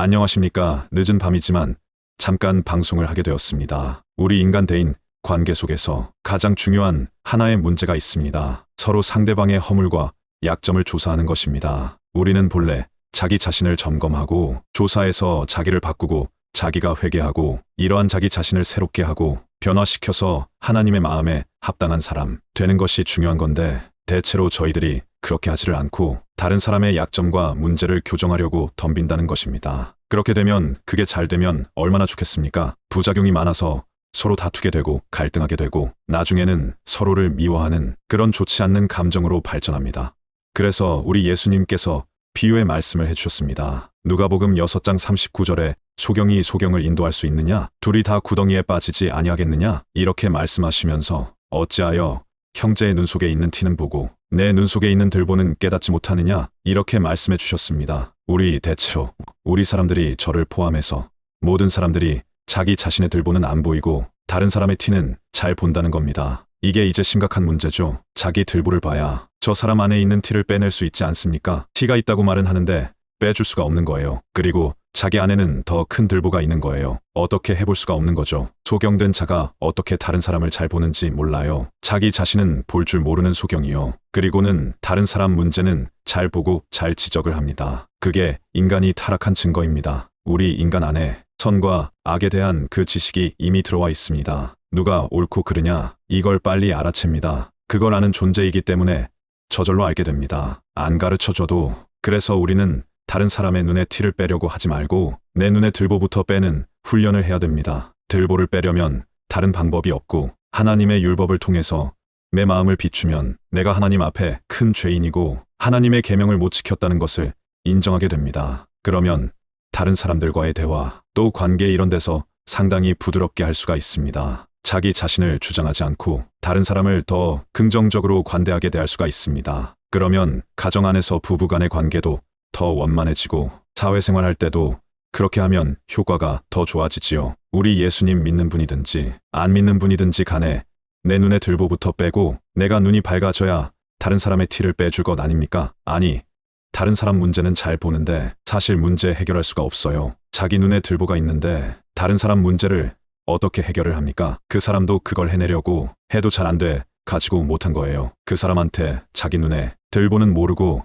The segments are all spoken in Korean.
안녕하십니까. 늦은 밤이지만 잠깐 방송을 하게 되었습니다. 우리 인간 대인 관계 속에서 가장 중요한 하나의 문제가 있습니다. 서로 상대방의 허물과 약점을 조사하는 것입니다. 우리는 본래 자기 자신을 점검하고 조사해서 자기를 바꾸고 자기가 회개하고 이러한 자기 자신을 새롭게 하고 변화시켜서 하나님의 마음에 합당한 사람 되는 것이 중요한 건데 대체로 저희들이 그렇게 하지를 않고 다른 사람의 약점과 문제를 교정하려고 덤빈다는 것입니다. 그렇게 되면 그게 잘 되면 얼마나 좋겠습니까? 부작용이 많아서 서로 다투게 되고 갈등하게 되고 나중에는 서로를 미워하는 그런 좋지 않는 감정으로 발전합니다. 그래서 우리 예수님께서 비유의 말씀을 해주셨습니다. 누가복음 6장 39절에 소경이 소경을 인도할 수 있느냐? 둘이 다 구덩이에 빠지지 아니하겠느냐? 이렇게 말씀하시면서 어찌하여 형제의 눈 속에 있는 티는 보고 내 눈 속에 있는 들보는 깨닫지 못하느냐? 이렇게 말씀해 주셨습니다. 대체로 우리 사람들이 저를 포함해서 모든 사람들이 자기 자신의 들보는 안 보이고 다른 사람의 티는 잘 본다는 겁니다. 이게 이제 심각한 문제죠. 자기 들보를 봐야 저 사람 안에 있는 티를 빼낼 수 있지 않습니까? 티가 있다고 말은 하는데 빼줄 수가 없는 거예요. 그리고 자기 안에는 더 큰 들보가 있는 거예요. 어떻게 해볼 수가 없는 거죠. 소경된 자가 어떻게 다른 사람을 잘 보는지 몰라요. 자기 자신은 볼 줄 모르는 소경이요. 그리고는 다른 사람 문제는 잘 보고 잘 지적을 합니다. 그게 인간이 타락한 증거입니다. 우리 인간 안에 선과 악에 대한 그 지식이 이미 들어와 있습니다. 누가 옳고 그르냐 이걸 빨리 알아챕니다. 그걸 아는 존재이기 때문에 저절로 알게 됩니다. 안 가르쳐줘도. 그래서 우리는 다른 사람의 눈에 티를 빼려고 하지 말고 내 눈에 들보부터 빼는 훈련을 해야 됩니다. 들보를 빼려면 다른 방법이 없고 하나님의 율법을 통해서 내 마음을 비추면 내가 하나님 앞에 큰 죄인이고 하나님의 계명을 못 지켰다는 것을 인정하게 됩니다. 그러면 다른 사람들과의 대화 또 관계 이런 데서 상당히 부드럽게 할 수가 있습니다. 자기 자신을 주장하지 않고 다른 사람을 더 긍정적으로 관대하게 대할 수가 있습니다. 그러면 가정 안에서 부부 간의 관계도 더 원만해지고 사회생활 할 때도 그렇게 하면 효과가 더 좋아지지요. 우리 예수님 믿는 분이든지 안 믿는 분이든지 간에 내 눈에 들보부터 빼고 내가 눈이 밝아져야 다른 사람의 티를 빼줄 것 아닙니까? 아니, 다른 사람 문제는 잘 보는데 사실 문제 해결할 수가 없어요. 자기 눈에 들보가 있는데 다른 사람 문제를 어떻게 해결을 합니까? 그 사람도 그걸 해내려고 해도 잘 안 돼 가지고 못한 거예요. 그 사람한테 자기 눈에 들보는 모르고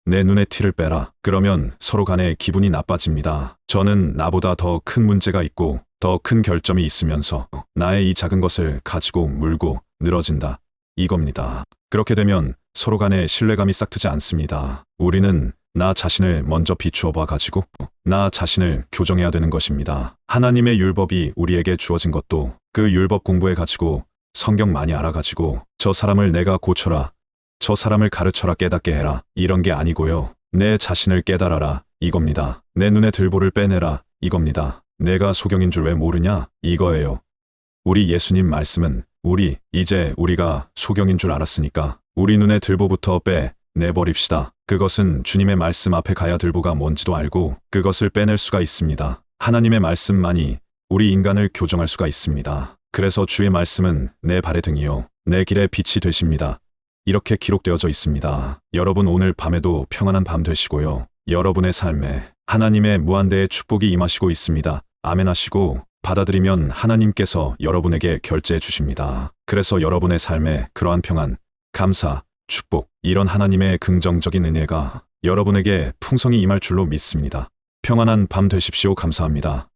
내 눈에 티를 빼라. 그러면 서로 간에 기분이 나빠집니다. 저는 나보다 더 큰 문제가 있고 더 큰 결점이 있으면서 나의 이 작은 것을 가지고 물고 늘어진다. 이겁니다. 그렇게 되면 서로 간에 신뢰감이 싹트지 않습니다. 우리는 나 자신을 먼저 비추어 봐 가지고 나 자신을 교정해야 되는 것입니다. 하나님의 율법이 우리에게 주어진 것도 그 율법 공부해 가지고 성경 많이 알아 가지고 저 사람을 내가 고쳐라. 저 사람을 가르쳐라 깨닫게 해라. 이런 게 아니고요. 내 자신을 깨달아라. 이겁니다. 내 눈에 들보를 빼내라. 이겁니다. 내가 소경인 줄 왜 모르냐? 이거예요. 우리 예수님 말씀은 이제 우리가 소경인 줄 알았으니까 우리 눈에 들보부터 내버립시다. 그것은 주님의 말씀 앞에 가야 들보가 뭔지도 알고 그것을 빼낼 수가 있습니다. 하나님의 말씀만이 우리 인간을 교정할 수가 있습니다. 그래서 주의 말씀은 내 발의 등이요. 내 길의 빛이 되십니다. 이렇게 기록되어져 있습니다. 여러분 오늘 밤에도 평안한 밤 되시고요. 여러분의 삶에 하나님의 무한대의 축복이 임하시고 있습니다. 아멘 하시고 받아들이면 하나님께서 여러분에게 결제해 주십니다. 그래서 여러분의 삶에 그러한 평안, 감사, 축복, 이런 하나님의 긍정적인 은혜가 여러분에게 풍성히 임할 줄로 믿습니다. 평안한 밤 되십시오. 감사합니다.